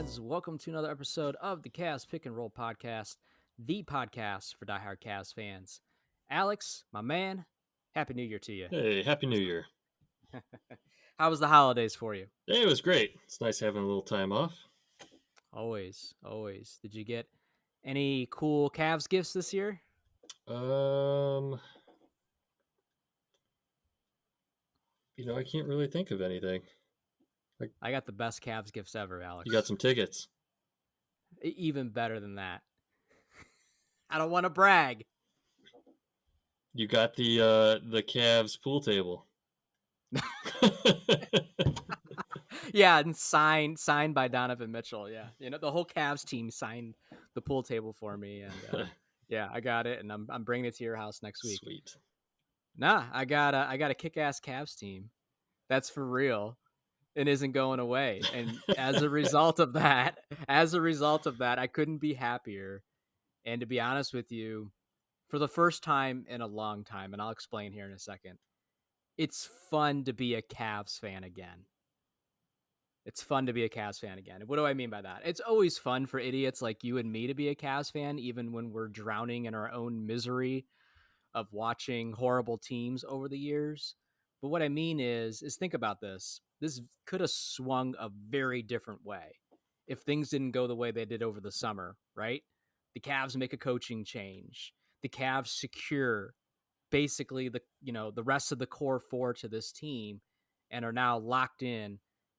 fans. Welcome to another episode of the Cavs Pick and Roll Podcast, the podcast for diehard Cavs fans. Alex, my man, Happy New Year to you. Hey, Happy New Year. How was the holidays for you? Hey, it was great. It's nice having a little time off. Always. Did you get any cool Cavs gifts this year? I can't really think of anything. I got the best Cavs gifts ever, Alex. You got some tickets. Even better than that. I don't want to brag. You got the Cavs pool table. Yeah, and signed by Donovan Mitchell. Yeah, the whole Cavs team signed the pool table for me, and yeah, I got it, and I'm bringing it to your house next week. Sweet. Nah, I got a kick-ass Cavs team. That's for real. It isn't going away, and as a result of that, I couldn't be happier. And to be honest with you, for the first time in a long time, and I'll explain here in a second, it's fun to be a Cavs fan again. It's fun to be a Cavs fan again. What do I mean by that? It's always fun for idiots like you and me to be a Cavs fan, even when we're drowning in our own misery of watching horrible teams over the years. But what I mean is think about this. This could have swung a very different way if things didn't go the way they did over the summer, right? The Cavs make a coaching change. The Cavs secure basically the rest of the core four to this team and are now locked in.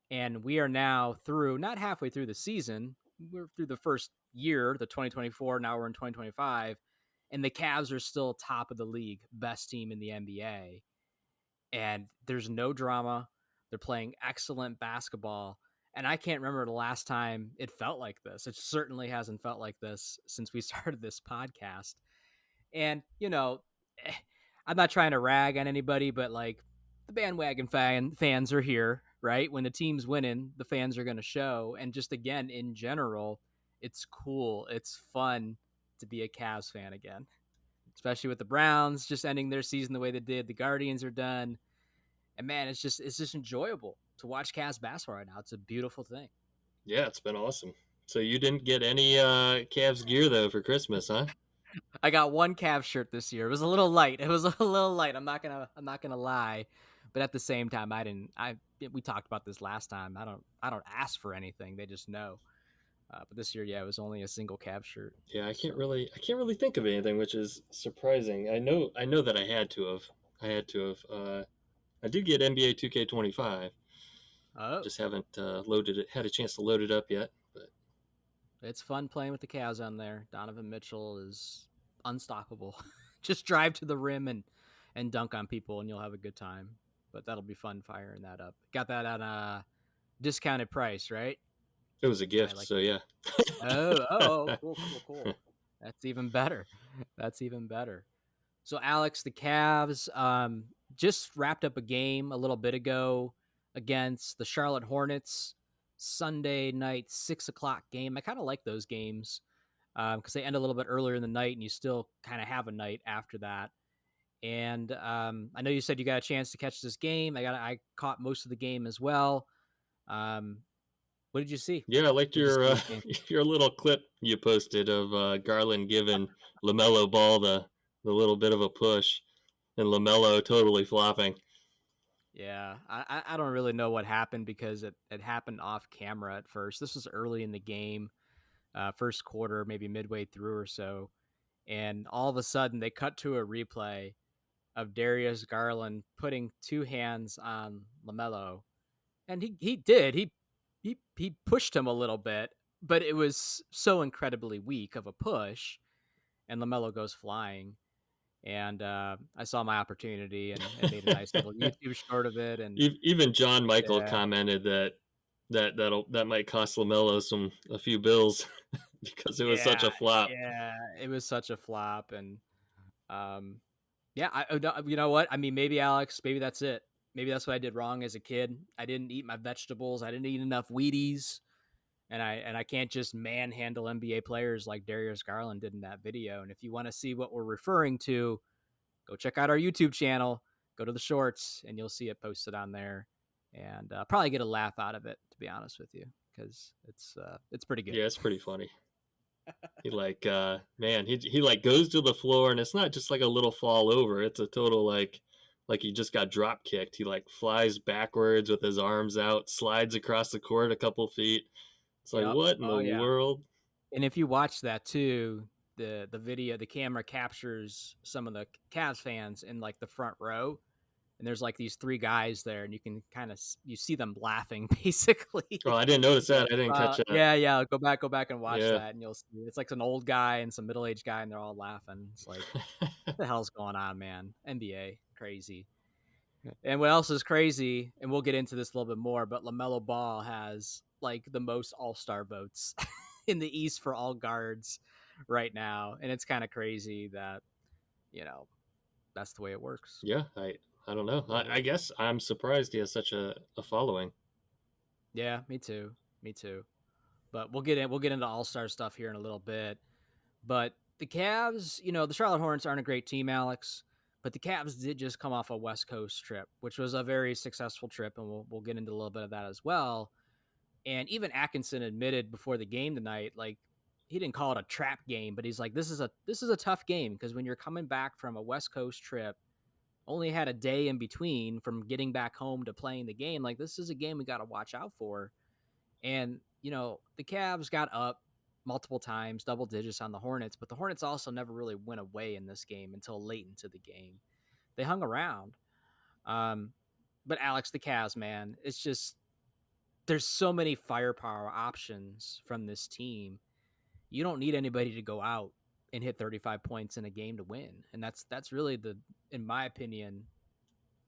And we are now not halfway through the season. We're through the first year, the 2024. Now we're in 2025. And the Cavs are still top of the league, best team in the NBA. And there's no drama. They're playing excellent basketball. And I can't remember the last time it felt like this. It certainly hasn't felt like this since we started this podcast. And, I'm not trying to rag on anybody, but like the bandwagon fans are here, right? When the team's winning, the fans are going to show. And just again, in general, it's cool. It's fun to be a Cavs fan again, especially with the Browns just ending their season the way they did. The Guardians are done. And man, it's just enjoyable to watch Cavs basketball right now. It's a beautiful thing. Yeah, it's been awesome. So you didn't get any Cavs gear though for Christmas, huh? I got one Cavs shirt this year. It was a little light. I'm not gonna lie, but at the same time, we talked about this last time. I don't ask for anything. They just know. But this year, yeah, it was only a single Cavs shirt. Yeah, I can't really think of anything, which is surprising. I know that I had to have. I did get NBA 2K25. Oh, Just haven't had a chance to load it up yet. But it's fun playing with the Cavs on there. Donovan Mitchell is unstoppable. Just drive to the rim and dunk on people, and you'll have a good time. But that'll be fun firing that up. Got that at a discounted price, right? it was a gift, so yeah. Cool. That's even better. So, Alex, the Cavs just wrapped up a game a little bit ago against the Charlotte Hornets. Sunday night, 6:00 game. I kind of like those games because they end a little bit earlier in the night, and you still kind of have a night after that. And I know you said you got a chance to catch this game. I caught most of the game as well. What did you see? Yeah, I liked your your little clip you posted of Garland giving LaMelo Ball the little bit of a push, and LaMelo totally flopping. Yeah, I don't really know what happened because it happened off camera at first. This was early in the game, first quarter, maybe midway through or so. And all of a sudden they cut to a replay of Darius Garland putting two hands on LaMelo. And he did. He pushed him a little bit, but it was so incredibly weak of a push, and LaMelo goes flying. And I saw my opportunity and made a nice little YouTube short of it. And Even John Michael yeah, commented that might cost LaMelo a few bills because it was such a flop. it was such a flop. And you know what? I mean, maybe Alex, maybe that's it. Maybe that's what I did wrong as a kid. I didn't eat my vegetables. I didn't eat enough Wheaties. And I can't just manhandle NBA players like Darius Garland did in that video. And if you want to see what we're referring to, go check out our YouTube channel. Go to the shorts, and you'll see it posted on there. And probably get a laugh out of it, to be honest with you, because it's pretty good. Yeah, it's pretty funny. He like man, he like goes to the floor and it's not just like a little fall over. It's a total like he just got drop kicked. He like flies backwards with his arms out, slides across the court a couple feet. It's like Yep. what in the Oh yeah. world? And if you watch that too, the video, the camera captures some of the Cavs fans in like the front row, and there's like these three guys there, and you can kind of you see them laughing basically. Oh, I didn't notice that. I didn't catch that. Yeah, yeah. Go back and watch Yeah. that, and you'll see it's like an old guy and some middle aged guy, and they're all laughing. It's like, what the hell's going on, man? NBA crazy. And what else is crazy, and we'll get into this a little bit more, but LaMelo Ball has like the most all-star votes in the East for all guards right now. And it's kind of crazy that, you know, that's the way it works. Yeah, I don't know. The way it I works. guess I'm surprised he has such a following. Yeah, me too. Me too. But we'll get into all-star stuff here in a little bit. But the Cavs, the Charlotte Hornets aren't a great team, Alex. But the Cavs did just come off a West Coast trip, which was a very successful trip, and we'll get into a little bit of that as well. And even Atkinson admitted before the game tonight, like he didn't call it a trap game, but he's like, this is a tough game because when you're coming back from a West Coast trip, only had a day in between from getting back home to playing the game. Like this is a game we got to watch out for. And the Cavs got up multiple times, double digits on the Hornets, but the Hornets also never really went away in this game until late into the game. They hung around. Um, but Alex, the Cavs, man, it's just there's so many firepower options from this team. You don't need anybody to go out and hit 35 points in a game to win. And that's really in my opinion,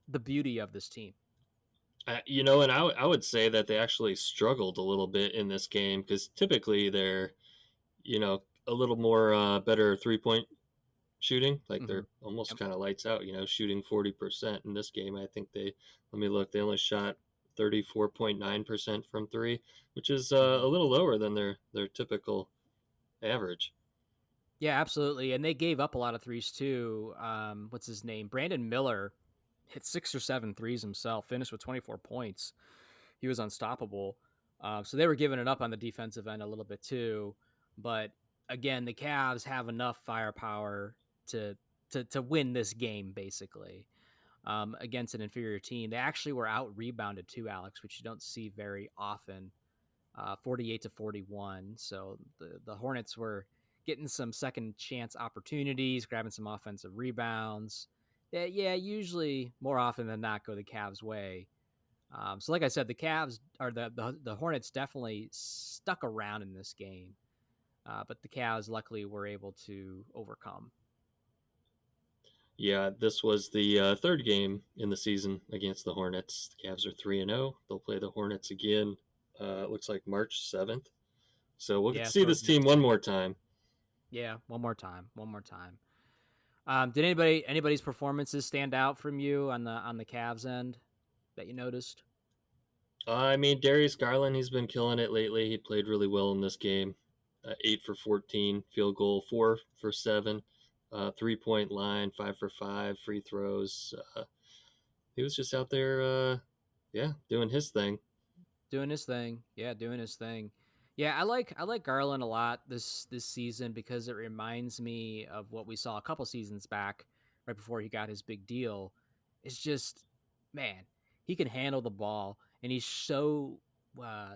the beauty of this team. And I would say that they actually struggled a little bit in this game because typically they're, a little more better 3 point shooting. Like Mm-hmm. they're almost Yep. kind of lights out, shooting 40% in this game. I think let me look, they only shot 34.9% from three, which is Mm-hmm. a little lower than their typical average. Yeah, absolutely. And they gave up a lot of threes too. What's his name? Brandon Miller hit 6 or 7 threes himself, finished with 24 points. He was unstoppable. So they were giving it up on the defensive end a little bit too. But again, the Cavs have enough firepower to to win this game basically against an inferior team. They actually were out rebounded too, Alex, which you don't see very often. 48-41. So the Hornets were getting some second chance opportunities, grabbing some offensive rebounds. Yeah, usually more often than not go the Cavs' way. So, like I said, the Cavs or the Hornets definitely stuck around in this game, but the Cavs luckily were able to overcome. Yeah, this was the third game in the season against the Hornets. The Cavs are 3-0. They'll play the Hornets again. It looks like March 7th. So we'll get to Yeah, see so this team one more time. yeah, one more time. Did anybody's performances stand out from you on the Cavs end that you noticed? I mean, Darius Garland, he's been killing it lately. He played really well in this game. 8 for 14, field goal, 4 for 7, 3 point line, 5 for 5, free throws. He was just out there, yeah, doing his thing. Doing his thing. Yeah, doing his thing. Yeah, I like Garland a lot this season because it reminds me of what we saw a couple seasons back, right before he got his big deal. It's just, man, he can handle the ball and he's so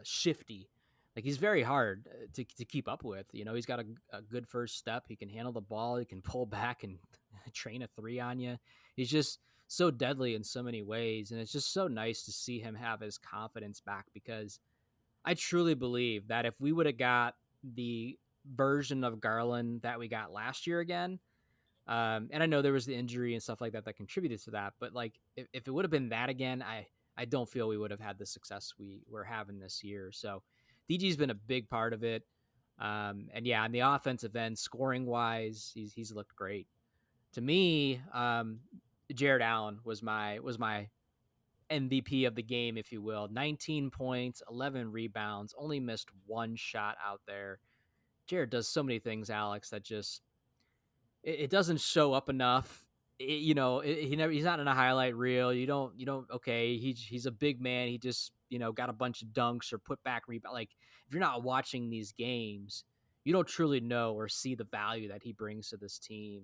shifty. Like he's very hard to keep up with. He's got a good first step. He can handle the ball. He can pull back and train a three on you. He's just so deadly in so many ways. And it's just so nice to see him have his confidence back because I truly believe that if we would have got the version of Garland that we got last year again, and I know there was the injury and stuff like that that contributed to that, but like if it would have been that again, I don't feel we would have had the success we're having this year. So DG's been a big part of it. And yeah, on the offensive end, scoring wise, he's looked great. To me, Jared Allen was my MVP of the game, if you will. 19 points, 11 rebounds, only missed one shot out there. Jared does so many things, Alex, that just it doesn't show up enough. He's not in a highlight reel. You don't. Okay, he's a big man. got a bunch of dunks or put back rebound. Like if you're not watching these games, you don't truly know or see the value that he brings to this team.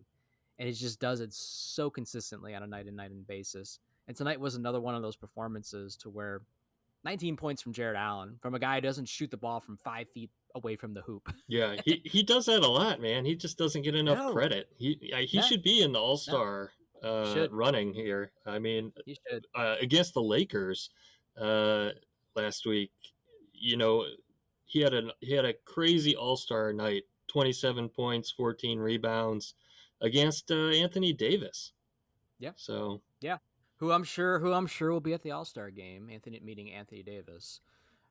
And he just does it so consistently on a night in, night in basis. And tonight was another one of those performances to where 19 points from Jared Allen, from a guy who doesn't shoot the ball from 5 feet away from the hoop. Yeah, he does that a lot, man. He just doesn't get enough No, credit. He no, should be in the no. All-Star He should. running here. I mean, He should. against the Lakers uh, last week, you know, he had a crazy All-Star night. 27 points, 14 rebounds against Anthony Davis. Yeah. So Yeah. Who I'm sure will be at the All-Star game, meeting Anthony Davis,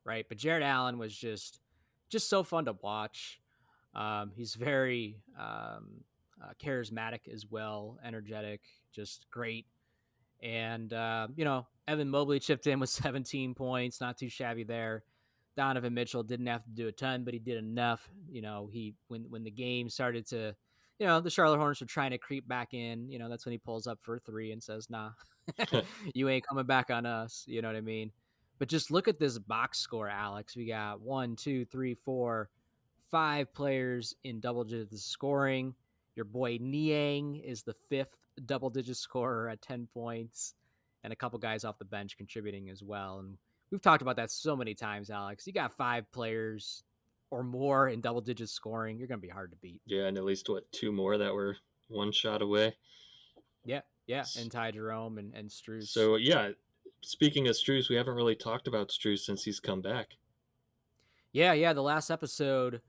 right? But Jared Allen was just so fun to watch. He's very charismatic as well, energetic, just great. And Evan Mobley chipped in with 17 points, not too shabby there. Donovan Mitchell didn't have to do a ton, but he did enough. He when the game started to, the Charlotte Hornets were trying to creep back in. That's when he pulls up for a three and says, "Nah, you ain't coming back on us." You know what I mean? But just look at this box score, Alex. We got 1, 2, 3, 4, 5 players in double digits scoring. Your boy Niang is the 5th double-digit scorer at 10 points, and a couple guys off the bench contributing as well. And we've talked about that so many times, Alex. You got 5 players or more in double-digit scoring, you're going to be hard to beat. yeah, and at least two more that were one shot away. Yeah, and Ty Jerome and Strus. So yeah, speaking of Strus, we haven't really talked about Strus since he's come back. Yeah. The last episode,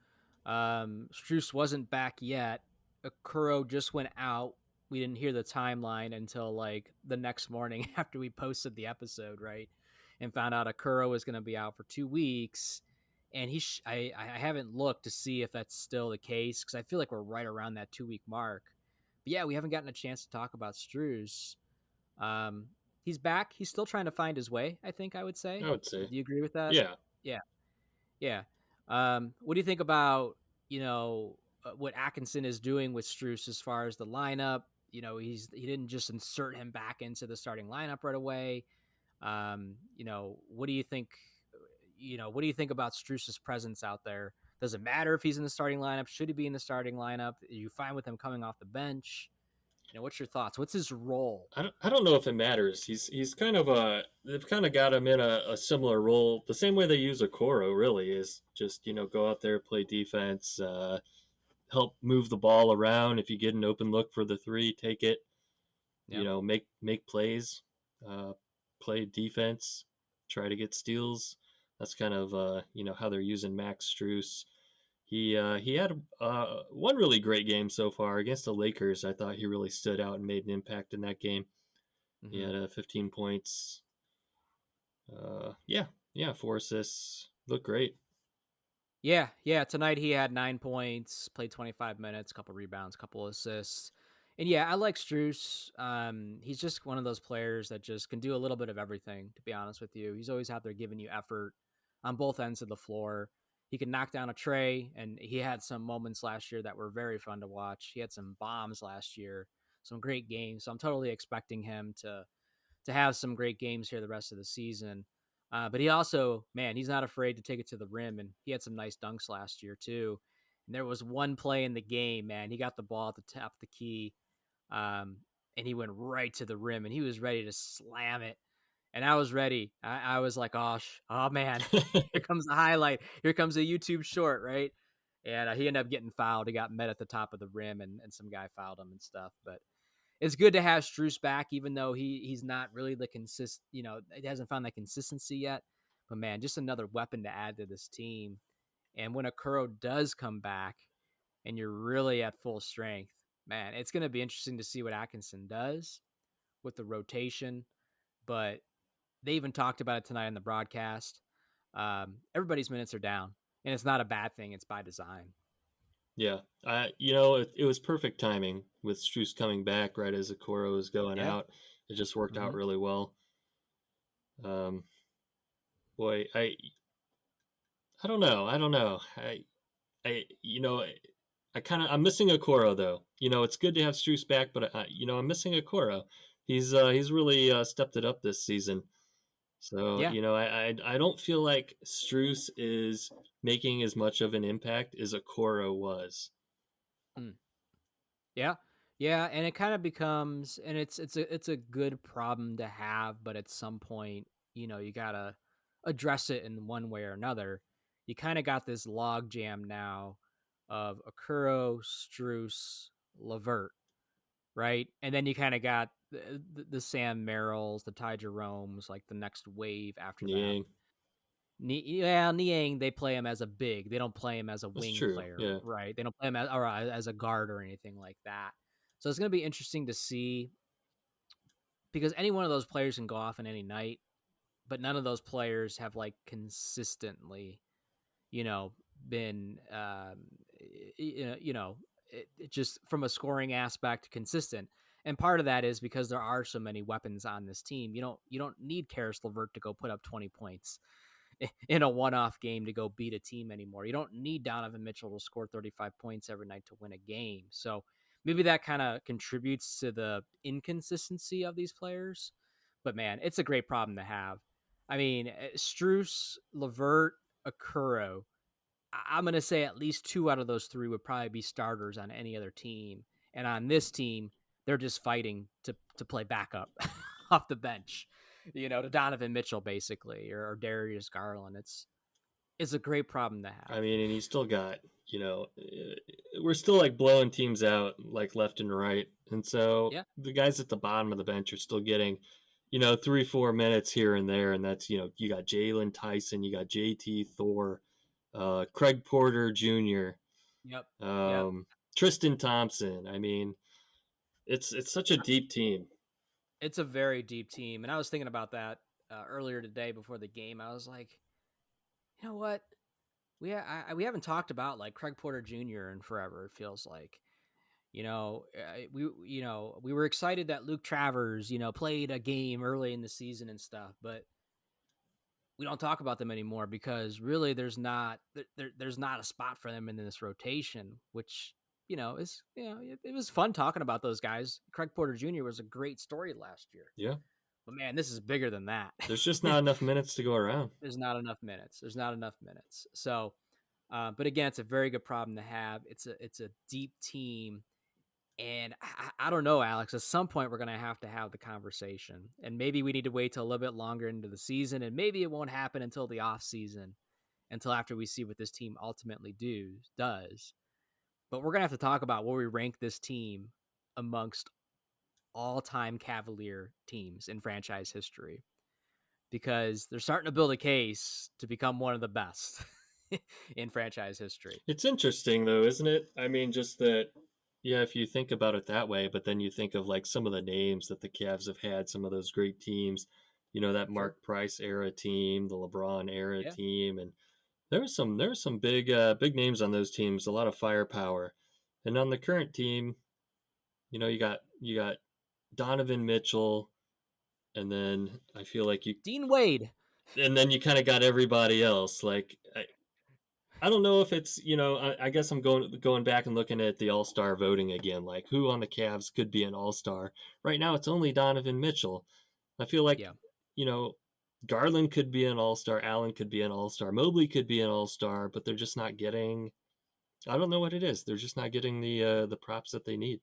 Strus wasn't back yet. Okuro just went out. We didn't hear the timeline until like the next morning after we posted the episode, right? And found out Okuro was going to be out for 2 weeks. And I haven't looked to see if that's still the case because I feel like we're right around that 2 week mark. But yeah, we haven't gotten a chance to talk about Strus. He's back. He's still trying to find his way, I think I would say. I would say, Do you agree with that? yeah. Yeah. Yeah. What do you think about, what Atkinson is doing with Strus as far as the lineup? He didn't just insert him back into the starting lineup right away. What do you think? What do you think about Strus's presence out there? Does it matter if he's in the starting lineup? Should he be in the starting lineup? Are you fine with him coming off the bench? What's your thoughts? What's his role? I don't know if it matters. He's kind of they've kind of got him in a similar role. The same way they use Okoro really is just, go out there, play defense, help move the ball around. If you get an open look for the three, take it. Yeah. Make plays, play defense, try to get steals. That's kind of how they're using Max Strus. He had one really great game so far against the Lakers. I thought he really stood out and made an impact in that game. Mm-hmm. He had 15 points. Yeah, 4 assists. Looked great. Yeah. Tonight he had 9 points, played 25 minutes, couple rebounds, couple assists. And yeah, I like Strus. He's just one of those players that just can do a little bit of everything, to be honest with you. He's always out there giving you effort on both ends of the floor. He can knock down a tray, and he had some moments last year that were very fun to watch. He had some bombs last year, some great games. So I'm totally expecting him to have some great games here the rest of the season. But he also, man, he's not afraid to take it to the rim, and he had some nice dunks last year too. And there was one play in the game, man, he got the ball at the top of the key, and he went right to the rim, and he was ready to slam it. And I was ready. I was like, oh man, here comes the highlight. Here comes a YouTube short, right? And he ended up getting fouled. He got met at the top of the rim, and some guy fouled him and stuff. But it's good to have Strus back, even though he's not really the he hasn't found that consistency yet. But man, just another weapon to add to this team. And when Okoro does come back and you're really at full strength, man, it's going to be interesting to see what Atkinson does with the rotation. But they even talked about it tonight on the broadcast. Everybody's minutes are down, and it's not a bad thing. It's by design. Yeah, it was perfect timing with Strus coming back right as Okoro was going Yeah. out. It just worked out really well. Boy, I don't know. I'm missing Okoro though. It's good to have Strus back, but I'm missing Okoro. He's really stepped it up this season. So, Yeah. I don't feel like Strus is making as much of an impact as Okoro was. Mm. Yeah. Yeah, and it kind of becomes, and it's a good problem to have, but at some point, you got to address it in one way or another. You kind of got this log jam now of Akuro, Struce, Levert, right? And then you kind of got the Sam Merrills, the Ty Jeromes, like the next wave after them. Niang. Niang, they play him as a big. They don't play him as a That's wing true. player, Yeah. right? They don't play him as a guard or anything like that. So it's going to be interesting to see, because any one of those players can go off in any night, but none of those players have like consistently, you know, been, it just from a scoring aspect consistent. And part of that is because there are so many weapons on this team. You don't need Karis LeVert to go put up 20 points in a one-off game to go beat a team anymore. You don't need Donovan Mitchell to score 35 points every night to win a game. So maybe that kind of contributes to the inconsistency of these players. But man, it's a great problem to have. I mean, Struce, Levert, Akuro, I'm going to say at least two out of those three would probably be starters on any other team. And on this team, they're just fighting to play backup off the bench, to Donovan Mitchell basically, or Darius Garland. It's a great problem to I have. mean, and you still got, we're still like blowing teams out like left and right. And so Yeah, the guys at the bottom of the bench are still getting, 3, 4 minutes here and there. And that's, you got Jalen Tyson, you got JT Thor, Craig Porter Jr., yep, yep. um, Tristan Thompson. I mean, it's such a deep team. It's a very deep team, and I was thinking about that earlier today before the game. I was like, you know what? We haven't talked about like Craig Porter Jr. in forever. It feels like. We were excited that Luke Travers, played a game early in the season and stuff, but we don't talk about them anymore because really there's not a spot for them in this rotation, which it was fun talking about those guys. Craig Porter Jr. was a great story last year, Yeah. but man, this is bigger than that. There's just not enough minutes to go around. There's not enough minutes. There's not enough minutes. So, but again, it's a very good problem to have. It's a deep team. And I don't know, Alex. At some point, we're going to have the conversation, and maybe we need to wait till a little bit longer into the season, and maybe it won't happen until the off season, until after we see what this team ultimately does. But we're going to have to talk about where we rank this team amongst all-time Cavalier teams in franchise history, because they're starting to build a case to become one of the best in franchise history. It's interesting though, isn't it? I mean, just that, yeah, if you think about it that way, but then you think of like some of the names that the Cavs have had, some of those great teams, that Sure. Mark Price era team, the LeBron era Yeah. team, and there was some big names on those teams, a lot of firepower. And on the current team, you got Donovan Mitchell, and then I feel like Dean Wade. and then you kind of got everybody else. Like I don't know if it's I guess I'm going back and looking at the All Star voting again, like who on the Cavs could be an All Star. Right now, it's only Donovan Mitchell. I feel like Yeah. you know Garland could be an All Star, Allen could be an All Star, Mobley could be an All Star, but they're just not getting. I don't know what it is. They're just not getting the props that they need,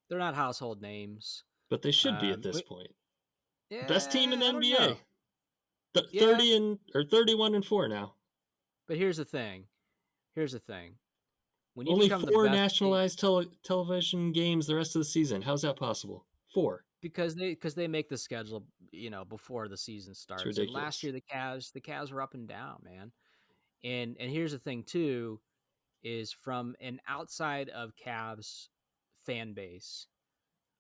They're not household names. but they should be at this point. Best team in the Yeah, I don't NBA, know. Yeah, 30 and or 31-4 now. but here's the thing. Here's the thing. When you Only become the four best team, nationalized television games the rest of the season. How's that possible? Four. because they make the schedule, before the season It's starts. And last ridiculous. year the Cavs were up and down, man. And here's the thing too, is from an outside of Cavs fan base.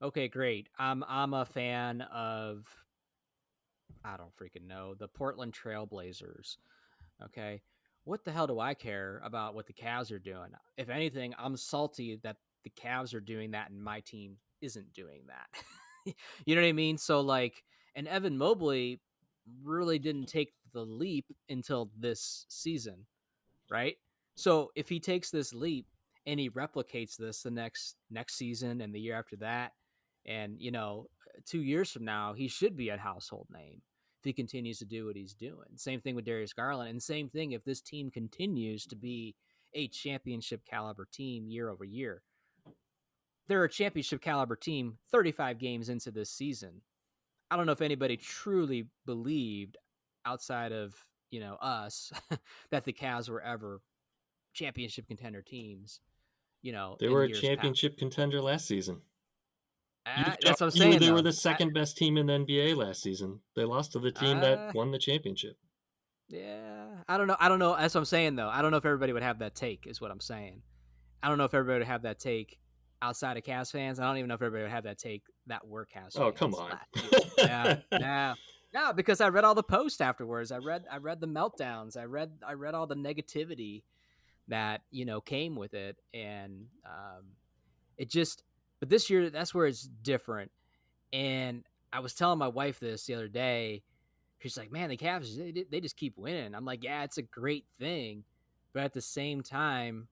Okay, great. I'm a fan of, I don't freaking know, the Portland Trailblazers. Okay. What the hell do I care about what the Cavs are doing? If anything, I'm salty that the Cavs are doing that and my team isn't doing that. You know what I mean? So, like, and Evan Mobley really didn't take the leap until this season, right? So if he takes this leap and he replicates this the next season and the year after that, and 2 years from now, he should be a household name, if he continues to do what he's doing. Same thing with Darius Garland, and same thing if this team continues to be a championship caliber team year over year. They're a championship caliber team 35 games into this season. I don't know if anybody truly believed outside of, us that the Cavs were ever championship contender teams, They in were a years past. championship contender last season. You could That's what I'm argue saying, they were though. the second best team in the NBA last season. They lost to the team that won the championship. Yeah, I don't know. I don't know. That's what I'm saying, though. I don't know if everybody would have that take, is what I'm saying. I don't know if everybody would have that take outside of Cavs fans. I don't even know if everybody would have that take that were Cavs Oh, come fans on. last year. Yeah, yeah, yeah. Because I read all the posts afterwards. I read the meltdowns. I read all the negativity that came with it, and it just. But this year, that's where it's different. And I was telling my wife this the other day. She's like, "Man, the Cavs, they just keep winning." I'm like, "Yeah, it's a great thing, but at the same time,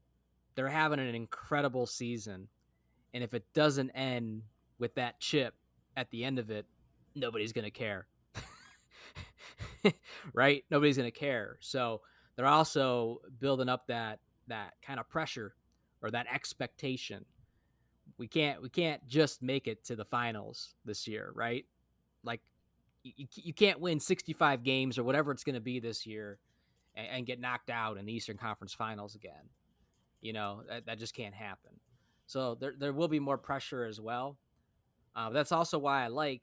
they're having an incredible season, and if it doesn't end with that chip at the end of it, nobody's gonna care." Right? Nobody's gonna care. So they're also building up that kind of pressure or that expectation. We can't just make it to the finals this year, right? Like you can't win 65 games or whatever it's going to be this year and get knocked out in the Eastern Conference Finals again. That just can't happen. So there will be more pressure as well. That's also why I like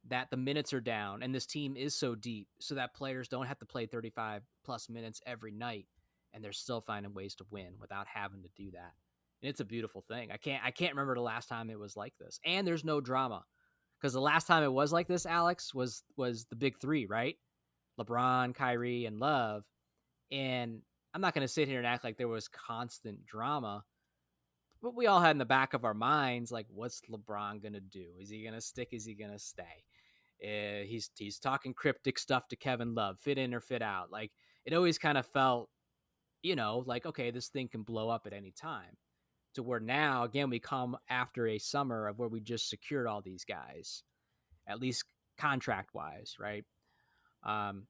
that the minutes are down and this team is so deep so that players don't have to play 35 plus minutes every night and they're still finding ways to win without having to do that. And it's a beautiful thing. I can't remember the last time it was like this. And there's no drama. Because the last time it was like this, Alex, was the big three, right? LeBron, Kyrie, and Love. And I'm not going to sit here and act like there was constant drama, but we all had in the back of our minds, like, what's LeBron going to do? Is he going to stick? Is he going to stay? He's talking cryptic stuff to Kevin Love, fit in or fit out. Like, it always kind of felt, like, okay, this thing can blow up at any time. To where now, again, we come after a summer of where we just secured all these guys, at least contract wise, right? Um,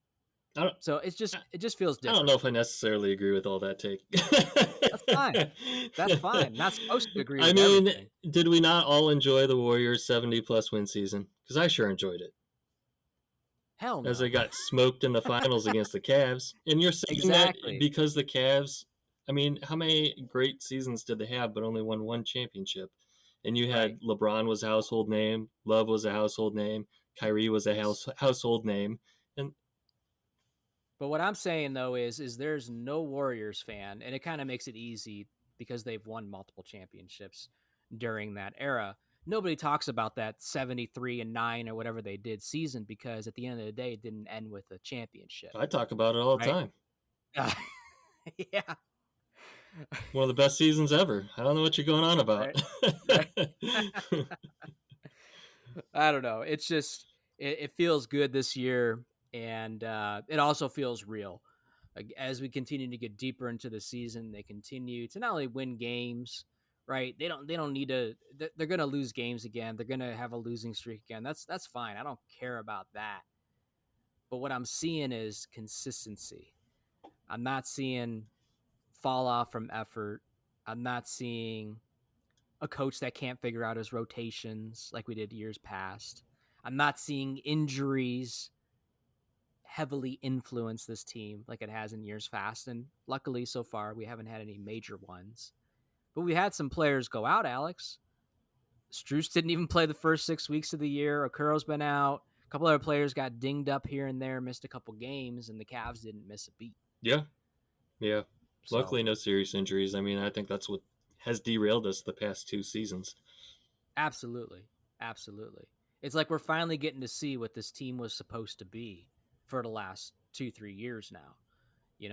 I don't, so it just feels I don't different. know if I necessarily agree with all that take. That's fine. That's fine. Not supposed to agree I with mean, everything. did we not all enjoy the Warriors 70 plus win season? Because I sure enjoyed it. Hell As they no. got smoked in the finals against the Cavs. And you're saying that Exactly. because the Cavs, I mean, how many great seasons did they have but only won one championship? And you Right. had LeBron was a household name, Love was a household name, Kyrie was a Yes. household name. And But what I'm saying though is there's no Warriors fan, and it kind of makes it easy because they've won multiple championships during that era. Nobody talks about that 73-9 or whatever they did season because at the end of the day, it didn't end with a championship, I talk about it all the right? time. Yeah. One of the best seasons ever. I don't know what you're going on about. Right. Right. I don't know. It's just it feels good this year, and it also feels real. As we continue to get deeper into the season, they continue to not only win games, right? They don't need to. They're going to lose games again. They're going to have a losing streak again. That's fine. I don't care about that. But what I'm seeing is consistency. I'm not seeing fall off from effort. I'm not seeing a coach that can't figure out his rotations like we did years past. I'm not seeing injuries heavily influence this team like it has in years past. And luckily, so far, we haven't had any major ones. But we had some players go out, Alex. Struess didn't even play the first 6 weeks of the year. Okuro's been out. A couple other players got dinged up here and there, missed a couple games, and the Cavs didn't miss a beat. Yeah, yeah. So, Luckily, no serious injuries. I mean, I think that's what has derailed us the past two seasons. absolutely. Absolutely. It's like we're finally getting to see what this team was supposed to be for the last 2-3 years now,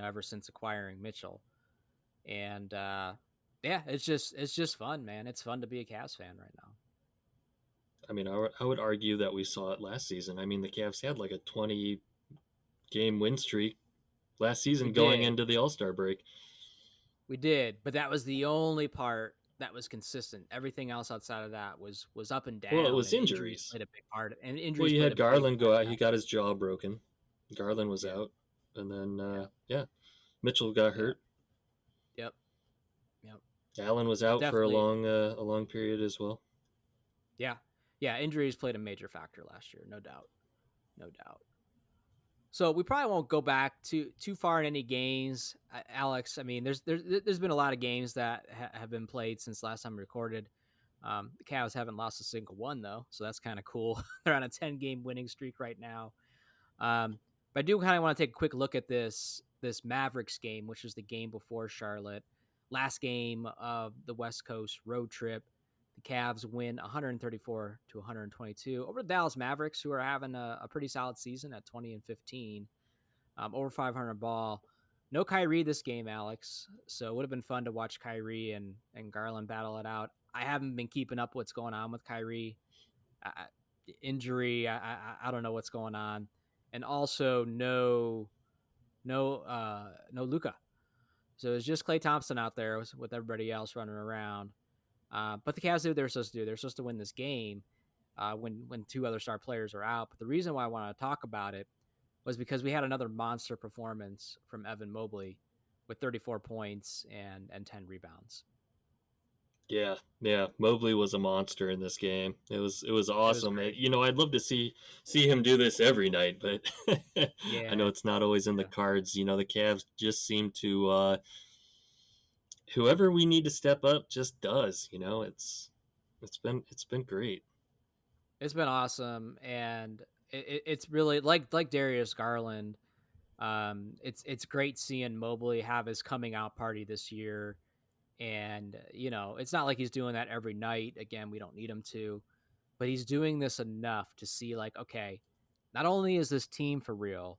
ever since acquiring Mitchell. And yeah, it's just fun, man. It's fun to be a Cavs fan right now. I mean, I would argue that we saw it last season. I mean, the Cavs had like a 20 game win streak last We season going did. into the All Star break. We did, but that was the only part that was consistent. Everything else outside of that was up and Well, it down, was and injuries injuries. played a big part. And Well, injuries you played had a big Garland part go of out. He that. got his jaw broken. Garland was Yeah, out, and then yeah, Mitchell got yeah, hurt. yep, yep. Allen was out for Definitely, a long period as well. yeah, yeah. Injuries played a major factor last year, no doubt, no doubt. So we probably won't go back too far in any games, Alex. I mean, there's been a lot of games that have been played since last time we recorded. The Cavs haven't lost a single one though, so that's kind of cool. They're on a 10-game winning streak right now. Um, but I do kind of want to take a quick look at this Mavericks game, which was the game before Charlotte. Last game of the West Coast road trip. The Cavs win 134 to 122 over the Dallas Mavericks, who are having a pretty solid season at 20-15, over 500 ball. No Kyrie this game, Alex. So it would have been fun to watch Kyrie and Garland battle it out. I haven't been keeping up what's going on with Kyrie. I, Injury. I don't know what's going on, and also no Luca. So it's just Klay Thompson out there with everybody else running around. But the Cavs did what they were supposed to do. They're supposed to win this game when two other star players are out. But the reason why I want to talk about it was because we had another monster performance from Evan Mobley with 34 points and 10 rebounds. Yeah, yeah. Mobley was a monster in this game. It was It was awesome. great. I'd love to see him do this every night, but I know Yeah, it's not always in the yeah. cards. The Cavs just seem to whoever we need to step up just does. It's been great. It's been awesome, and it's really like Darius Garland. It's great seeing Mobley have his coming out party this year, and it's not like he's doing that every night. Again, we don't need him to, but he's doing this enough to see like, okay, not only is this team for real,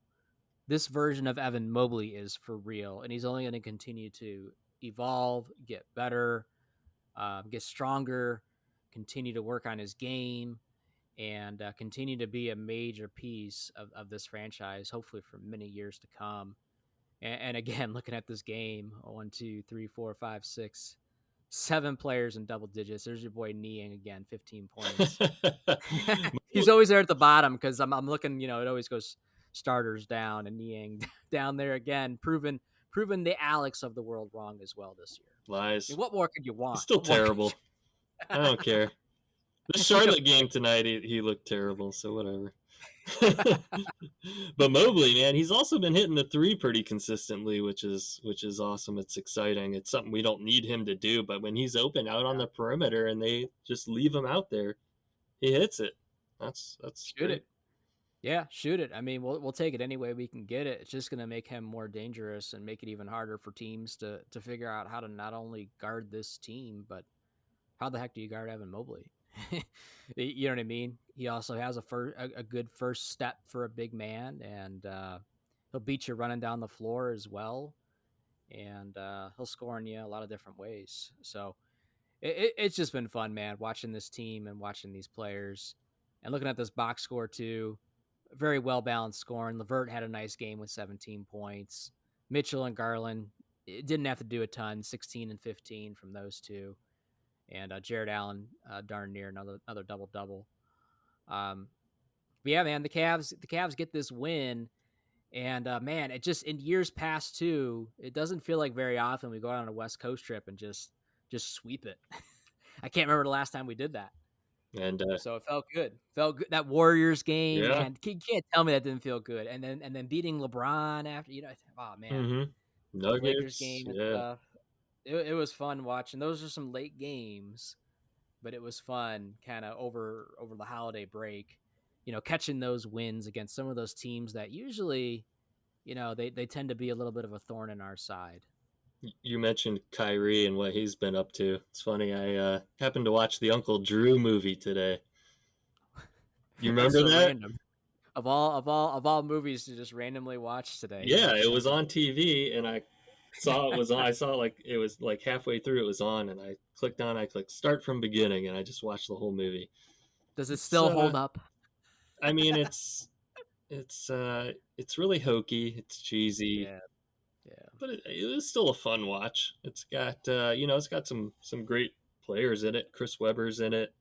this version of Evan Mobley is for real, and he's only going to continue to evolve, get better, get stronger, continue to work on his game, and continue to be a major piece of this franchise, hopefully for many years to come. And again, looking at this game, 1, 2, 3, 4, 5, 6, 7 players in double digits. There's your boy Niang again, 15 points. He's always there at the bottom because I'm looking. It always goes starters down and Niang down there again, proving the Alex of the world wrong as well this year. I Lies. mean, what more could you He's want? still What more could terrible. I don't care. The you? Charlotte game tonight, he looked terrible. So whatever. But Mobley, man, he's also been hitting the three pretty consistently, which is awesome. It's exciting. It's something we don't need him to do, but when he's open out on Yeah. the perimeter and they just leave him out there, he hits it. That's Shoot great. it. Yeah, shoot it. I mean, we'll take it any way we can get it. It's just going to make him more dangerous and make it even harder for teams to figure out how to not only guard this team, but how the heck do you guard Evan Mobley? You know what I mean? He also has a good first step for a big man, and he'll beat you running down the floor as well, and he'll score on you a lot of different ways. So it's just been fun, man, watching this team and watching these players and looking at this box score too. Very well balanced scoring. Levert had a nice game with 17 points. Mitchell and Garland didn't have to do a ton, 16 and 15 from those two. And Jared Allen, darn near another double double. But yeah, man, the Cavs get this win, and man, it just in years past too, it doesn't feel like very often we go out on a West Coast trip and just sweep it. I can't remember the last time we did that. And So it felt good. Felt good. That Warriors game, yeah, man. You can't tell me that didn't feel good. And then beating LeBron after, oh man, mm-hmm. the Lakers Nuggets, game and yeah. stuff. It was fun watching. Those are some late games, but it was fun kind of over the holiday break. Catching those wins against some of those teams that usually, they tend to be a little bit of a thorn in our side. You mentioned Kyrie and what he's been up to. It's funny. I happened to watch the Uncle Drew movie today. You That's remember so that? random. Of all movies to just randomly watch today, you Yeah, it watched was Uncle. on TV, and I saw it was on. I saw like it was like halfway through it was on, and I clicked on. I clicked start from beginning, and I just watched the whole movie. Does it It's still hold up? I mean, it's really hokey. It's cheesy, Yeah, yeah, but it was still a fun watch. It's got it's got some great players in it. Chris Webber's in it.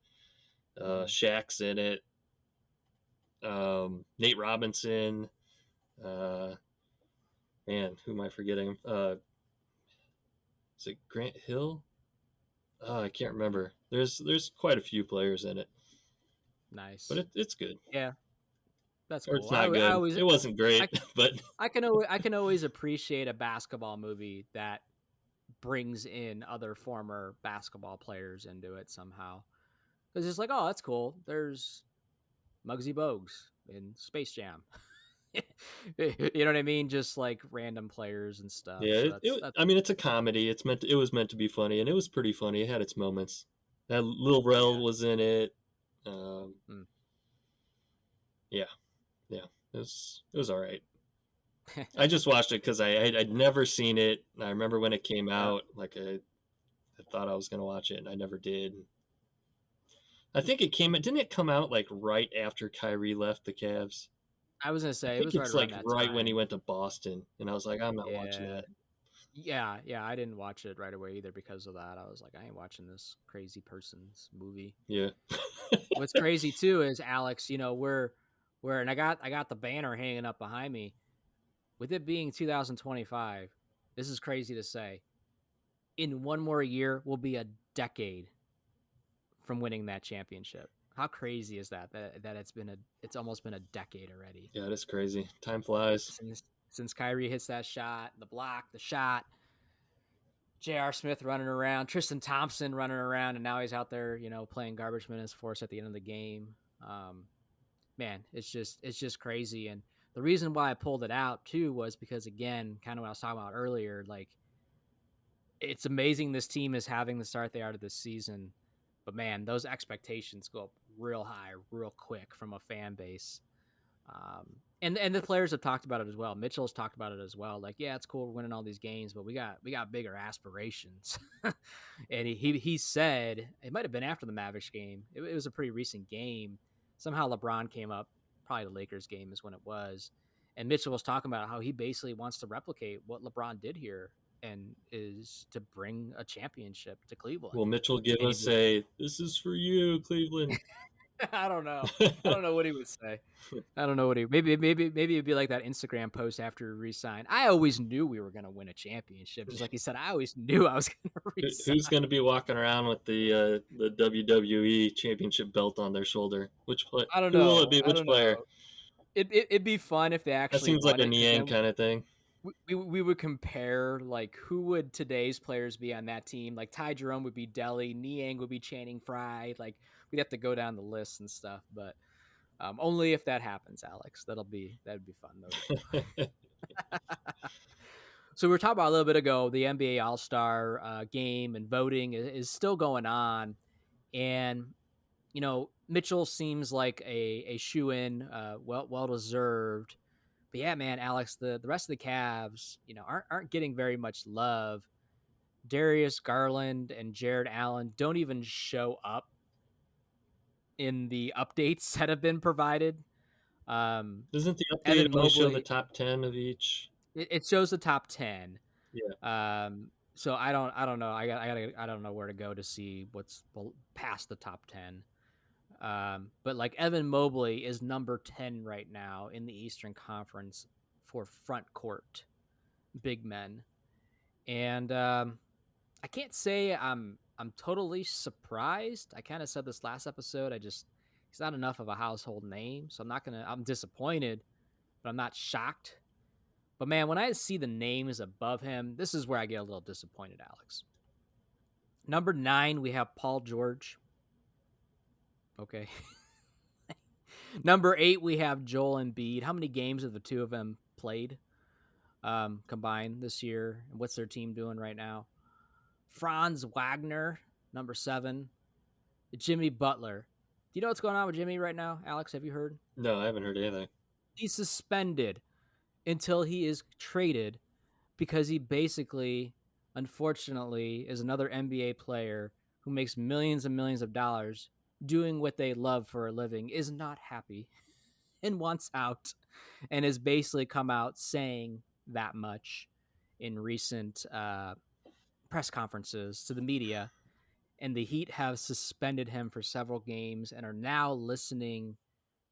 Mm. Shaq's in it. Nate Robinson. Uh, Man, who am I forgetting? Is it Grant Hill? I can't remember. There's quite a few players in it, but Nice. it's good. Yeah, that's Or it's cool. not I good. always It wasn't great, I but I can always appreciate a basketball movie that brings in other former basketball players into it somehow. Because it's like, oh, that's cool. There's Muggsy Bogues in Space Jam. You know what I mean? Just like random players and stuff. yeah, So that's I mean, it's a comedy. It was meant to be funny, and it was pretty funny. It had its moments. That Lil Rel yeah. was in it. Um, Mm. yeah, yeah, it was all right. I just watched it because I'd never seen it. I remember when it came Yeah. out, like I thought I was gonna watch it, and I never did. I think it came. Didn't it come out like right after Kyrie left the Cavs? I was gonna I say it think was right it's around like that right when he time. went to Boston, and I was like, I'm not watching Yeah. that. Yeah, I didn't watch it right away either because of that. I was like, I ain't watching this crazy person's movie. Yeah, What's crazy too is Alex, we're and I got the banner hanging up behind me. With it being 2025, this is crazy to say. In one more year, we'll be a decade from winning that championship. How crazy is that? That it's almost been a decade already yeah, that's crazy. Time flies. since Kyrie hits that shot, the block, the shot. J.R. Smith running around, Tristan Thompson running around, and now he's out there, playing garbage minutes for us at the end of the game. Um, Man, it's just crazy. And the reason why I pulled it out too was because, again, kind of what I was talking about earlier, like it's amazing this team is having the start they are to this season. But man, those expectations go up real high, real quick from a fan base. And the players have talked about it as well. Mitchell's talked about it as well. Like, yeah, it's cool we're winning all these games, but we got bigger aspirations. And he said it might have been after the Mavericks game. It was a pretty recent game. Somehow LeBron came up. Probably the Lakers game is when it was. And Mitchell was talking about how he basically wants to replicate what LeBron did here and is to bring a championship to Cleveland. Will Mitchell give And he us a "This is for you, Cleveland"? I don't know. I don't know what he would say. I don't know what he maybe it'd be like that Instagram post after he resigned. I always knew we were gonna win a championship. Just like he said, I always knew I was gonna resign. Who's going to be walking around with the WWE Championship belt on their shoulder? Which play? I don't Who will it know. be? I Which don't player? know. It'd be fun if they That actually seems like won a it because Niang then kind of thing. we would compare like who would today's players be on that team. Like Ty Jerome would be Delhi, Niang would be Channing Frye. Like we'd have to go down the list and stuff, but only if that happens, Alex. That'd be fun though to do. So we were talking about a little bit ago the NBA All Star game and voting is still going on, and Mitchell seems like a shoe in, well deserved. But yeah, man, Alex, the rest of the Cavs, aren't getting very much love. Darius Garland and Jared Allen don't even show up in the updates that have been provided. Doesn't the update Evan only show the Mobley, top 10 of each? it shows the top 10. Yeah. So I don't know. I don't know where to go to see what's past the top 10. But like Evan Mobley is number 10 right now in the Eastern Conference for front court big men. And I can't say I'm totally surprised. I kind of said this last episode. He's not enough of a household name, so I'm disappointed, but I'm not shocked. But man, when I see the names above him, this is where I get a little disappointed, Alex. Number 9, we have Paul George. Okay. Number 8, we have Joel Embiid. How many games have the two of them played combined this year? And what's their team doing right now? Franz Wagner, number 7. Jimmy Butler. Do you know what's going on with Jimmy right now, Alex? Have you heard? No, I haven't heard anything. He's suspended until he is traded because he basically, unfortunately, is another NBA player who makes millions and millions of dollars doing what they love for a living, is not happy and wants out, and has basically come out saying that much in recent press conferences to the media. and the Heat have suspended him for several games and are now listening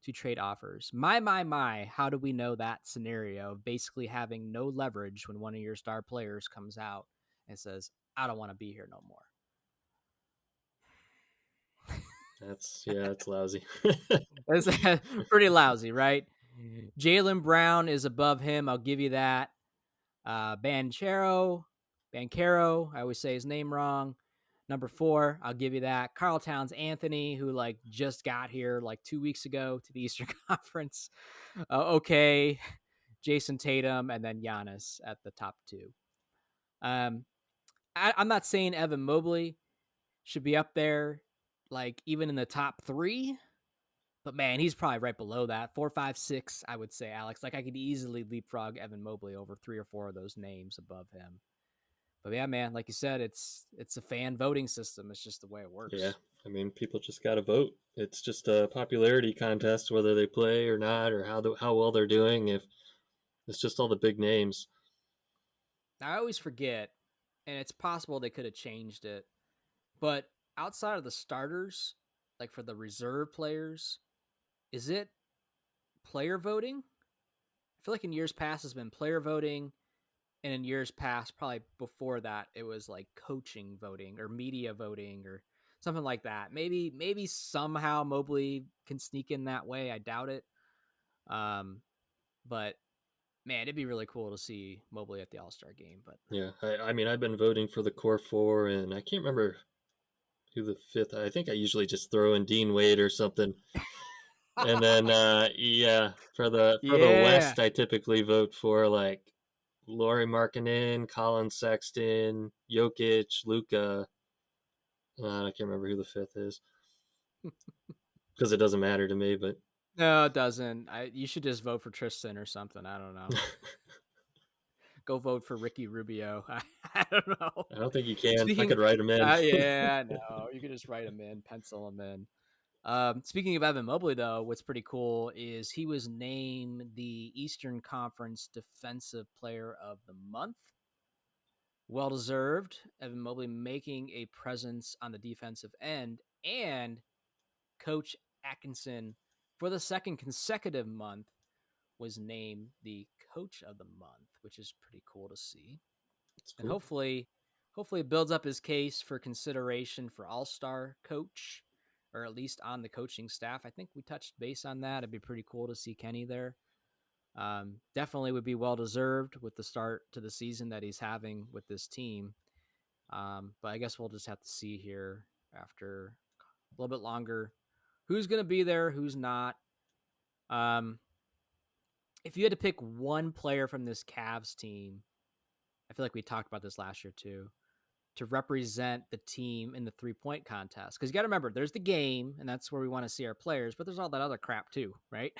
to trade offers. My, how do we know that scenario of basically having no leverage when one of your star players comes out and says, I don't want to be here no more? That's lousy. That's pretty lousy, right? Jaylen Brown is above him. I'll give you that. Banchero, I always say his name wrong. Number 4, I'll give you that. Karl Towns Anthony, who like just got here like 2 weeks ago to the Eastern Conference. Okay. Jason Tatum, and then Giannis at the top 2. I'm not saying Evan Mobley should be up there, like even in the top 3, but man, he's probably right below that. 4, 5, 6, I would say, Alex. Like I could easily leapfrog Evan Mobley over 3 or 4 of those names above him. But yeah, man, like you said, it's a fan voting system. It's just the way it Yeah, works. I mean, people just got to vote. It's just a popularity contest, whether they play or not, or how well they're doing. If it's just all the big names. I always forget, and it's possible they could have changed it, but outside of the starters, like for the reserve players, is it player voting? I feel like in years past has been player voting, and in years past, probably before that, it was like coaching voting or media voting or something like that. Maybe somehow Mobley can sneak in that way. I doubt it. But man, it'd be really cool to see Mobley at the All-Star game. But Yeah, I mean, I've been voting for the core 4, and I can't remember who the 5th. I think I usually just throw in Dean Wade or something. And then yeah, for the yeah, West, I typically vote for like Lauri Markkanen, Colin Sexton, Jokic, Luka. I can't remember who the 5th is because it doesn't matter to me. But no, it doesn't. You should just vote for Tristan or something. I don't know. Go vote for Ricky Rubio. I don't know. I don't think you can. I Speaking, could write him in. yeah, no, you could just write him in, pencil him in. Speaking of Evan Mobley, though, what's pretty cool is he was named the Eastern Conference Defensive Player of the Month. Well deserved. Evan Mobley making a presence on the defensive end, and Coach Atkinson, for the second consecutive month, was named the Coach of the Month, which is pretty cool to see. It's And cool. hopefully it builds up his case for consideration for All-Star coach, or at least on the coaching staff. I think we touched base on that. It'd be pretty cool to see Kenny there. Definitely would be well deserved with the start to the season that he's having with this team. But I guess we'll just have to see here after a little bit longer who's going to be there, who's not. Um, if you had to pick one player from this Cavs team, I feel like we talked about this last year too, to represent the team in the 3-point contest. Because you got to remember, there's the game, and that's where we want to see our players, but there's all that other crap too, right?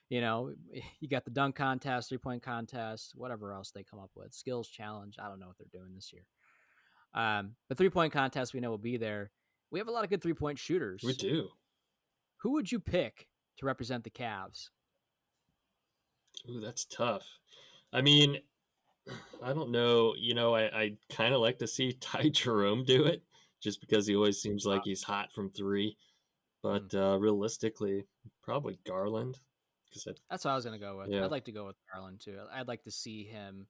You know, you got the dunk contest, 3-point contest, whatever else they come up with, skills challenge. I don't know what they're doing this year. The 3-point contest we know will be there. We have a lot of good 3-point We shooters. do. Who would you pick to represent the Cavs? Ooh, that's tough. I mean, I don't know. I kind of like to see Ty Jerome do it just because he always seems like he's hot from 3. But Mm, realistically, probably Garland. Because that's what I was going to go with. yeah, I'd like to go with Garland too. I'd like to see him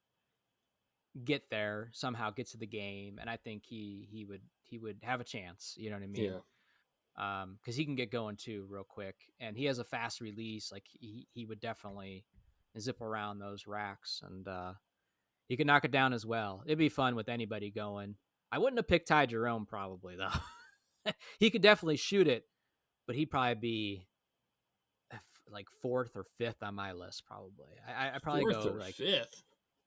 get there somehow, get to the game, and I think he would have a chance. You know what I mean? yeah, Because he can get going too real quick, and he has a fast release. Like he would definitely zip around those racks, and he could knock it down as well. It'd be fun with anybody going. I wouldn't have picked Ty Jerome probably though. He could definitely shoot it, but he'd probably be like 4th or 5th on my list. Probably. I probably 4th go or like. 5th.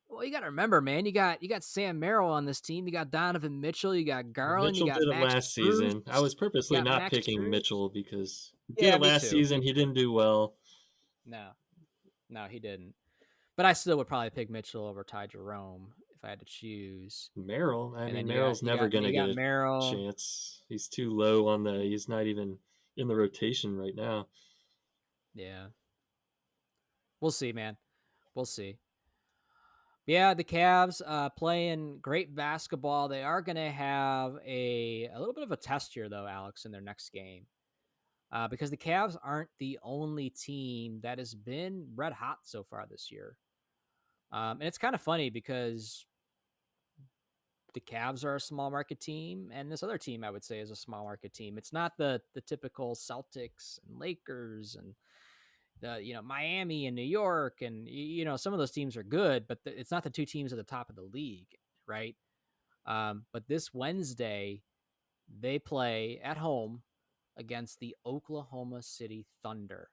Well, you got to remember, man. You got Sam Merrill on this team. You got Donovan Mitchell. You got Garland. You Mitchell got did it Max last Strus. season. I was You purposely got not Max picking Strus. Mitchell because he did Yeah, it me last too. season. He didn't do well. No, no, he didn't. But I still would probably pick Mitchell over Ty Jerome if I had to choose. Merrill, I And mean, then Merrill's never going to you get got a Merrill. chance. He's too low on the. He's not even in the rotation right now. Yeah, we'll see, man. We'll see. Yeah, the Cavs playing great basketball. They are going to have a little bit of a test here, though, Alex, in their next game, because the Cavs aren't the only team that has been red hot so far this year. And it's kind of funny because the Cavs are a small market team, and this other team I would say is a small market team. It's not the typical Celtics and Lakers and Miami and New York, and some of those teams are good, but it's not the two teams at the top of the league, right? But this Wednesday they play at home against the Oklahoma City Thunder,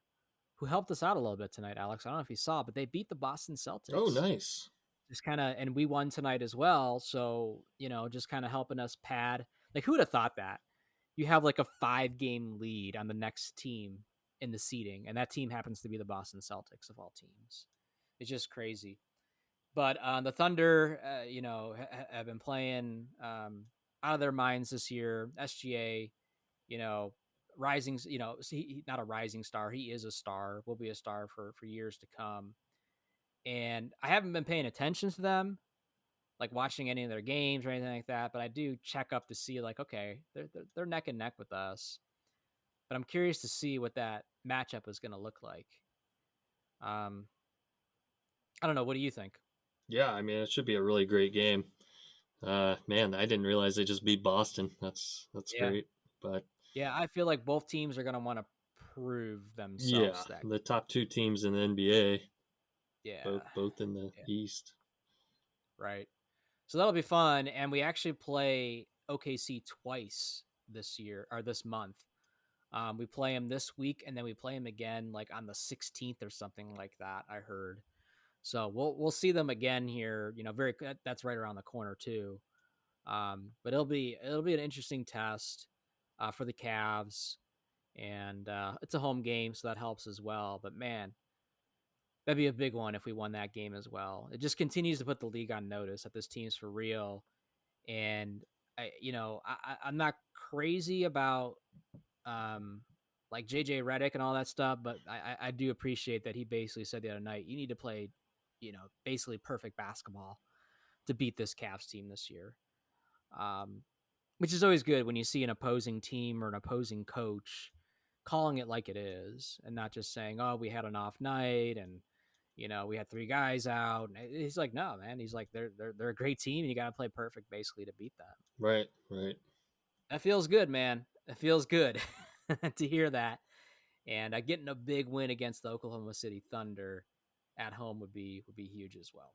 who helped us out a little bit tonight, Alex. I don't know if you saw, but they beat the Boston Oh, Celtics. nice. Just kind of, and we won tonight as well. So, just kind of helping us pad. Like, who would have thought that? You have like a 5-game lead on the next team in the seeding, and that team happens to be the Boston Celtics of all teams. It's just crazy. But the Thunder, have been playing out of their minds this year. SGA, you know, rising, not a rising star. He is a star, will be a star for years to come. And I haven't been paying attention to them, like watching any of their games or anything like that. But I do check up to see, like, okay, they're neck and neck with us. But I'm curious to see what that matchup is going to look like. Um, I don't know. What do you think? Yeah, I mean, it should be a really great game. Man, I didn't realize they just beat Boston. That's Yeah, great. But yeah. I feel like both teams are going to want to prove yeah, themselves that. the top two teams in the NBA, Yeah, both in the yeah, East. right. So that'll be fun, and we actually play OKC twice this year or this month. We play them this week, and then we play them again like on the 16th or something like that. I heard. So we'll see them again here. Very that's right around the corner too. But it'll be an interesting test for the Cavs, and it's a home game, so that helps as well. But man, that'd be a big one if we won that game as well. It just continues to put the league on notice that this team's for real. And I'm not crazy about um, like JJ Redick and all that stuff, but I do appreciate that he basically said the other night, you need to play, basically perfect basketball to beat this Cavs team this year. Um, which is always good when you see an opposing team or an opposing coach calling it like it is and not just saying, oh, we had an off night and we had 3 guys out. And he's like, no, man. He's like, they're a great team and you got to play perfect basically to beat them. Right, right. That feels good, man. It feels good to hear that. And getting a big win against the Oklahoma City Thunder at home would be huge as well.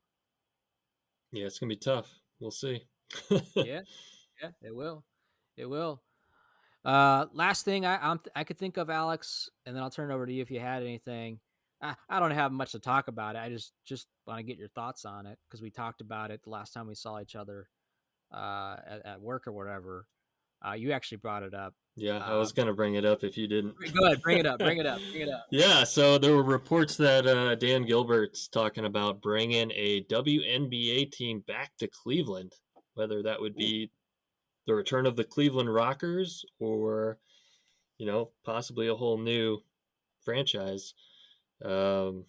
Yeah, it's gonna be tough. We'll see. Yeah, yeah, it will. It will. Last thing I could think of, Alex, and then I'll turn it over to you if you had anything. I don't have much to talk about it. I just want to get your thoughts on it because we talked about it the last time we saw each other at work or whatever. You actually brought it up. Yeah, I was Uh, gonna bring it up if you didn't. Go ahead, bring it up. Bring it up. Bring it up. Yeah, so there were reports that Dan Gilbert's talking about bringing a WNBA team back to Cleveland, whether that would Ooh. be the return of the Cleveland Rockers or, possibly a whole new franchise. Um,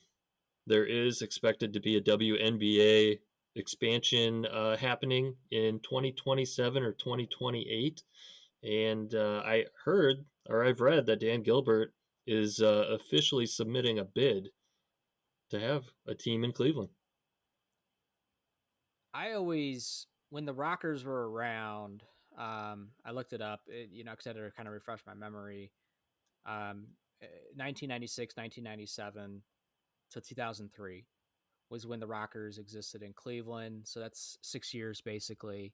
there is expected to be a WNBA expansion happening in 2027 or 2028. And I heard, or I've read, that Dan Gilbert is officially submitting a bid to have a team in Cleveland. I always, when the Rockers were around, I looked it up, because I had to kind of refresh my memory. Um, 1996, 1997 to 2003 was when the Rockers existed in Cleveland. So that's 6 years basically.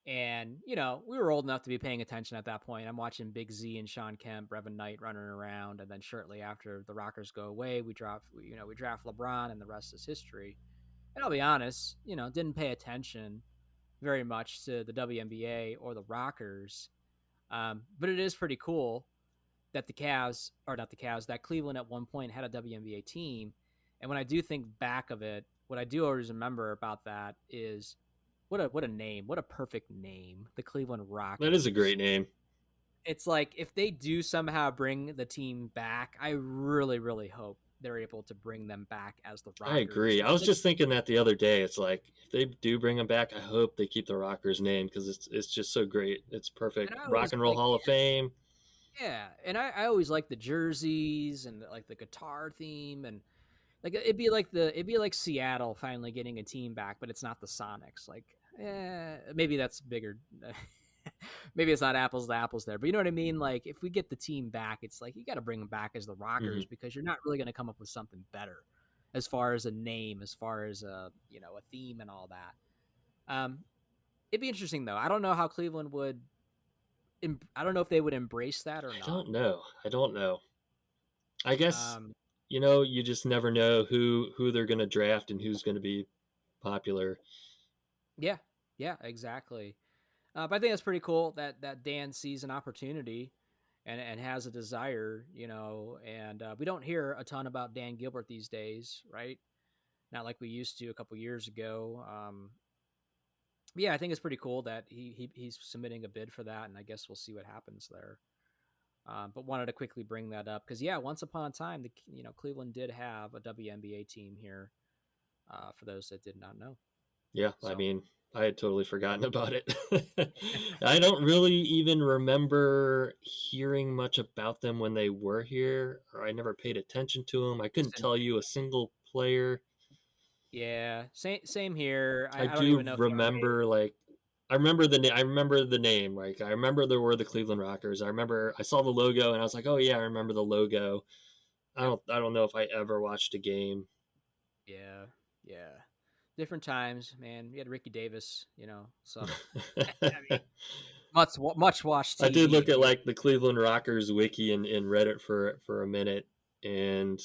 And, we were old enough to be paying attention at that point. I'm watching Big Z and Sean Kemp, Brevin Knight running around. And then shortly after the Rockers go away, we draft LeBron and the rest is history. And I'll be honest, didn't pay attention very much to the WNBA or the Rockers. But it is pretty cool that the Cavs, or not the Cavs, that Cleveland at one point had a WNBA team. And when I do think back of it, what I do always remember about that is what a name, what a perfect name, the Cleveland That is a Rockers. great name. It's like if they do somehow bring the team back, I really, really hope they're able to bring them back as the I Rockers. agree. I was just thinking that the other day. It's like if they do bring him back, I hope they keep the Rockers name because it's just so great. It's perfect. And I Rock always and Roll like, Hall of Fame. yeah, and I always like the jerseys and like the guitar theme, and like it'd be like Seattle finally getting a team back, but it's not the Sonics. Like, maybe that's bigger. Maybe it's not apples to apples there, but you know what I mean. Like, if we get the team back, it's like you got to bring them back as the Rockers Hmm. because you're not really going to come up with something better as far as a name, as far as a theme and all that. It'd be interesting though. I don't know how Cleveland would. I don't know if they would embrace that or I not. don't know. I don't know. I guess Um, you just never know who they're going to draft and who's going to be popular. yeah, yeah, exactly. But I think that's pretty cool that Dan sees an opportunity and has a desire, and we don't hear a ton about Dan Gilbert these days, right? Not like we used to a couple years ago. Yeah, I think it's pretty cool that he's submitting a bid for that, and I guess we'll see what happens there. But wanted to quickly bring that up because yeah, once upon a time, Cleveland did have a WNBA team here. For those that did not know, Yeah, I so mean, I had totally forgotten about it. I don't really even remember hearing much about them when they were here, or I never paid attention to them. I couldn't listen, tell you a single player. yeah, same here. I I don't even do know if they ever made. remember like I remember the name. I remember the name. Like I remember there were the Cleveland Rockers. I remember I saw the logo and I was like, oh yeah, I remember the logo. Yep. I don't know if I ever watched a game. Yeah, yeah. Different times, man. We had Ricky Davis, so I mean, much watched I did TV. look at like the Cleveland Rockers wiki and Reddit for a minute, and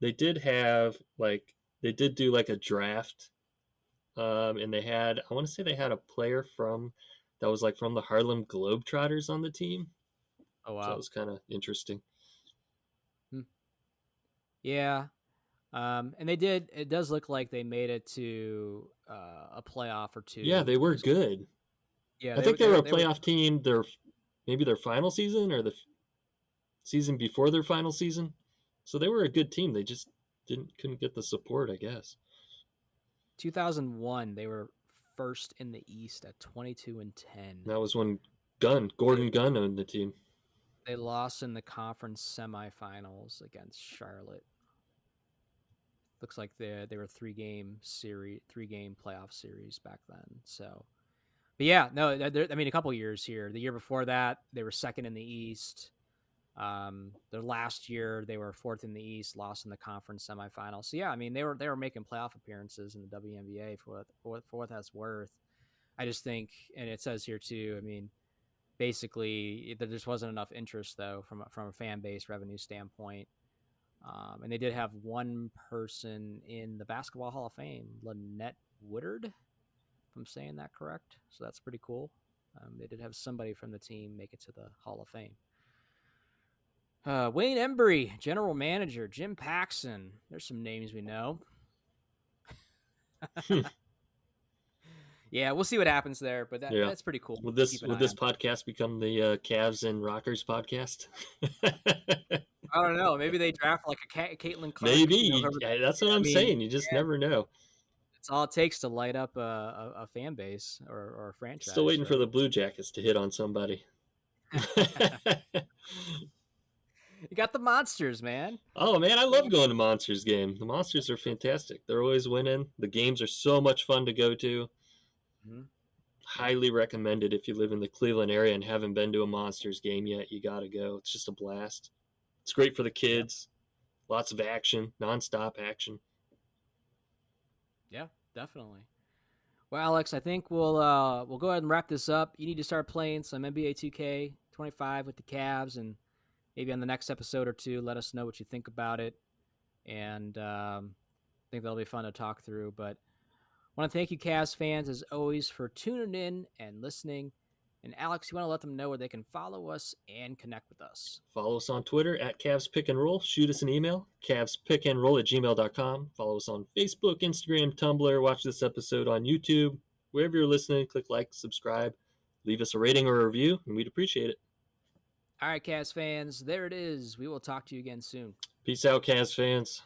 they did have like they did do like a draft, and they had I want to say they had a player from that was like from the Harlem Globetrotters on the team, Oh so it wow. was kind of interesting. Hmm. Yeah. And they did. It does look like they made it to a playoff or Yeah, two. they were This, good. yeah, I they think were they they were were a they were. playoff team. Maybe their final season or the season before their final season, so they were a good team. They just didn't couldn't get the support, I guess. 2001. They were first in the East at 22-10. That was when They Gordon Gunn owned the team. they lost in the conference semifinals against Charlotte. Looks like they were three game playoff series back then. So, but yeah, no, I mean a couple years here. The year before that, they were second in the East. Their last year, they were fourth in the East, lost in the conference semifinal. So yeah, I mean they were making playoff appearances in the WNBA for what that's worth. I just think, and it says here too. I mean, basically there just wasn't enough interest though from a fan base revenue standpoint. And they did have one person in the Basketball Hall of Fame, Lynette Woodard, if I'm saying that correct. So that's pretty cool. They did have somebody from the team make it to the Hall of Fame. Wayne Embry, general manager, Jim Paxson. There's some names we know. Yeah, we'll see what happens there, but Yeah. that's pretty cool. Would Keep an this eye on. podcast become the Cavs and Rockers podcast? I don't know. Maybe they draft like a Caitlin Clark. Maybe. Whoever. That's what I I'm mean, saying. You just yeah, never know. it's all it takes to light up a fan base or a Still franchise, waiting for right? the Blue Jackets to hit on somebody. You got the monsters, man. Oh man, I Yeah. love going to Monsters game. The Monsters are fantastic. They're always winning. The games are so much fun to go to. Mm-hmm. Yep. Highly recommended if you live in the Cleveland area and haven't been to a Monsters game yet. You got to go. It's just a blast. It's great for the Yep. kids. Lots of action, nonstop action. Yeah, definitely. Well, Alex, I think we'll go ahead and wrap this up. You need to start playing some NBA 2K25 with the Cavs, and maybe on the next episode or two, let us know what you think about it. And I think that'll be fun to talk through. But I want to thank you, Cavs fans, as always, for tuning in and listening. And Alex, you want to let them know where they can follow us and connect with us. Follow us on Twitter at Cavs Pick and Roll. Shoot us an email, cavspickandroll@gmail.com. Follow us on Facebook, Instagram, Tumblr. Watch this episode on YouTube. Wherever you're listening, click like, subscribe, leave us a rating or a review, and we'd appreciate it. All right, Cavs fans, there it is. We will talk to you again soon. Peace out, Cavs fans.